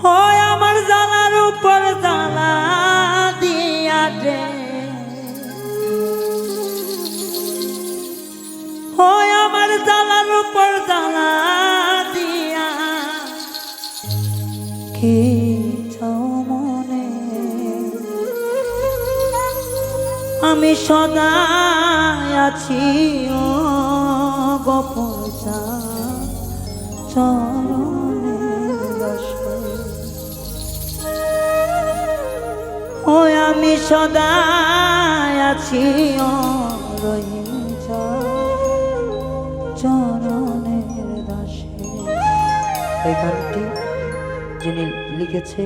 হয় আমার জানার উপর জানা দিয়া দে, হয় আমার জানার উপর জানা দিয়া কি চাও মনে, আমি সদাই আছি ও গোপসা চরণের রসে, ওই আমি সদাই আছি ও রহিম চরণের দাসে। এই গানটি যিনি লিখেছে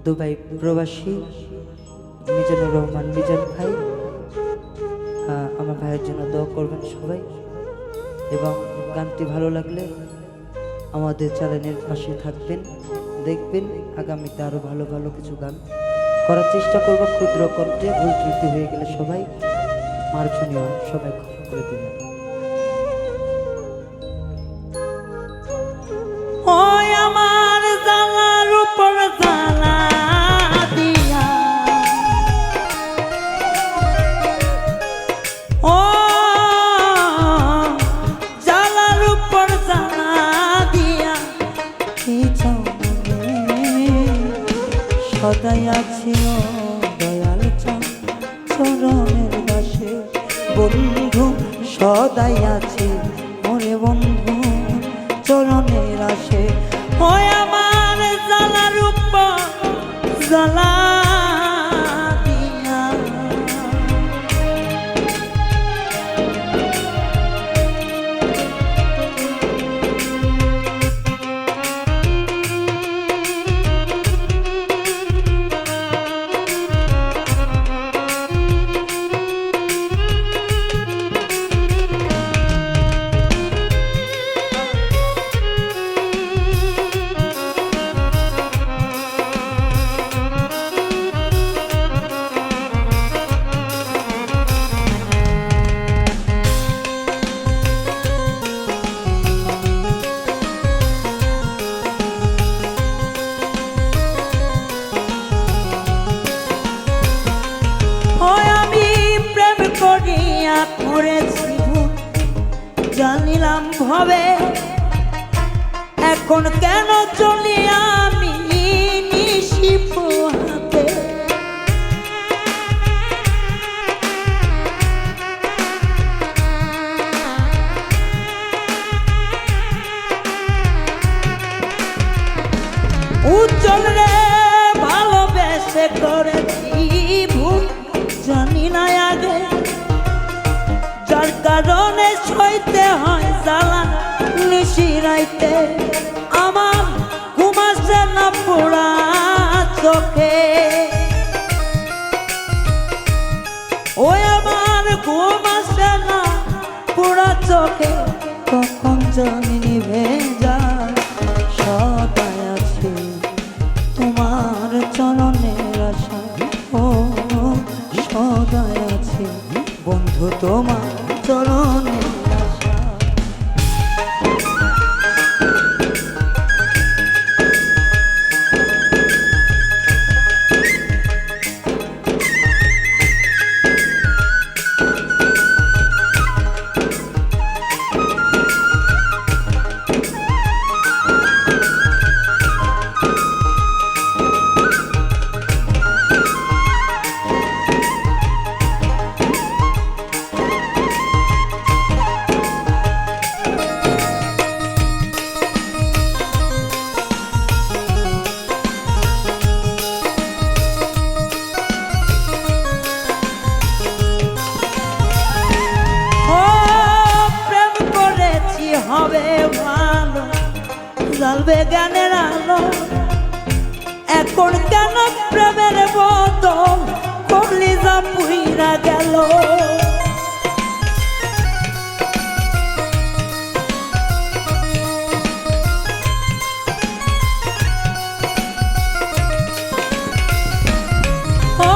দুবাই প্রবাসী মিজানুর রহমান মিজান ভাই, আমার ভাইয়ের জন্য দোয়া করবেন সবাই। এবং গানটি ভালো লাগলে আমাদের চ্যানেলের পাশে থাকবেন, দেখবেন আগামীতে আরও ভালো ভালো কিছু গান করার চেষ্টা করবো। ক্ষুদ্র কণ্ঠে ভুল ত্রুটি হয়ে গেলে সবাই মার্জনীয়, সবাই ক্ষমা করে দেবেন। ওই আমার জানার উপর জানা দিয়া, ও জানার উপর জানা দিয়া কি চাও সদাই আছি ও দয়াল চরণের দাসে, বন্ধু সদাই আছি ওরে বন্ধু চরণের আসে, ওই আমার জানার উপর জানা দিয়া। করেছি জানিলাম ভাবে, এখন কেন চলি আমি নিশিপ হাতে, উজ্জ্বল রে ভালোবেসে করেছি ভুল জানি না আগে, যার কারণে সইতে হয় জ্বালা নিশিরাইতে, আমার ঘুম আসে না পোড়া চোখে, ওই আমার ঘুম আসে না পোড়া চোখে, কখন জানি নিভে যায় সদাই আছে তোমার চরণের আশা, ও সদাই আছে বন্ধু তোমার চরণের আশা। হবে ভালো জ্বলবে জ্ঞানের আলো, এখন কেন প্রেমের বদল কলিজা পুইরা গেল, ও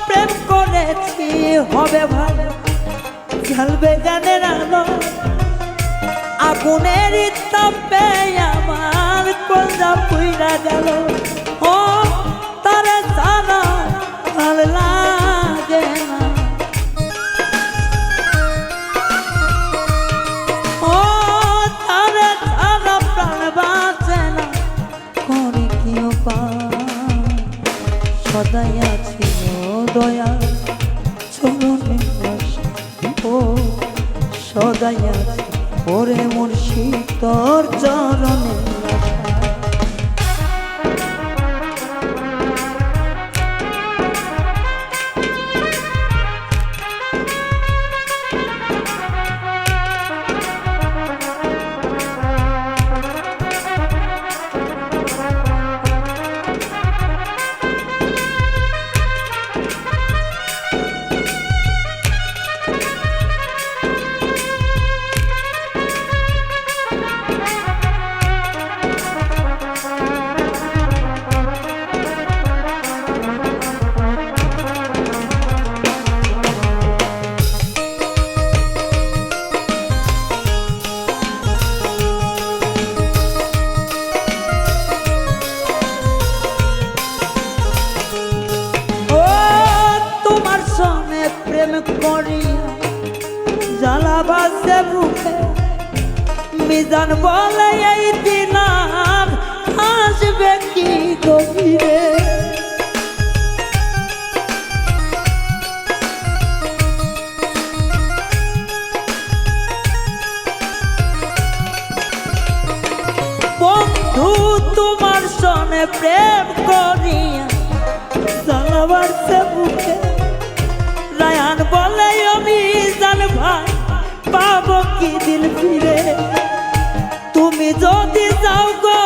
প্রেম করেছি হবে ভালো জ্বলবে জ্ঞানের আলো, আগুনের তাপে আমার কলজা পুইরা গেল ও তারে সারা ভাল লাগে না ও তারে সারা প্রাণ বাঁচে না করে কি উপায় সদাই আছি ও দয়া চরণে ও সদাই আছি ওরে মুর্শিদ তোর চরণে প্রেম করিয়া জ্বালাবাসে বুকে মিজান বলে এই দিন আসবে কি গভীরে বন্ধু তোমার সনে প্রেম করিয়া জ্বালাবাসে বুকে রায়ান বলে আমি জান ভাই পাবো কি দিল ফিরে তুমি যদি যাও গো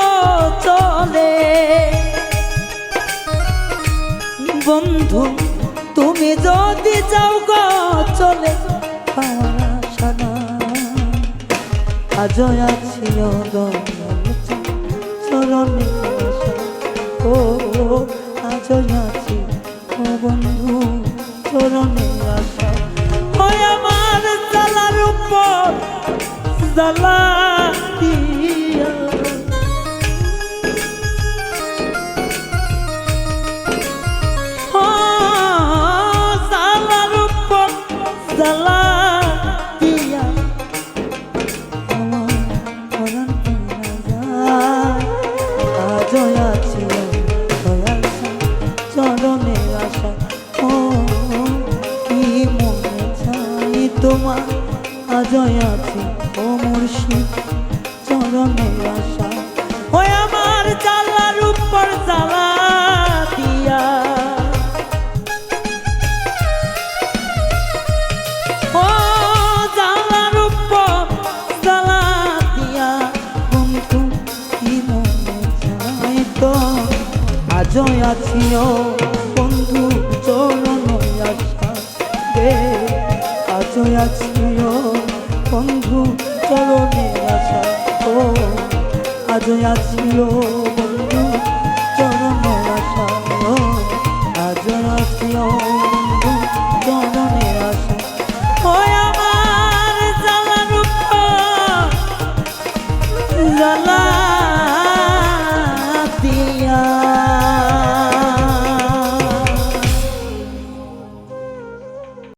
চলে বন্ধু তুমি যদি যাও গো চলে পাওয়ার আশা না আজ আছি চরণে ও আজ আছি ও বন্ধু চরণে আশা ওই আমার জ্বালার উপর জ্বালা দিয়া জ্বালার উপর জ্বালা দিয়া আমার পরাণ যায় আজ আছি দয়াল চরণে আশা ও তোমার আজয় আছি ও মুর্শিদ চরণে আশা ওই আমার জ্বালার উপর জ্বালা দিয়া ও জ্বালার উপর জ্বালা দিয়া বন্ধু কি মনে চাই তো আজয় আছি ও বন্ধু চরণে আশা রে আজ আছি বন্ধু চরণে আশা ও আজ আছি বন্ধু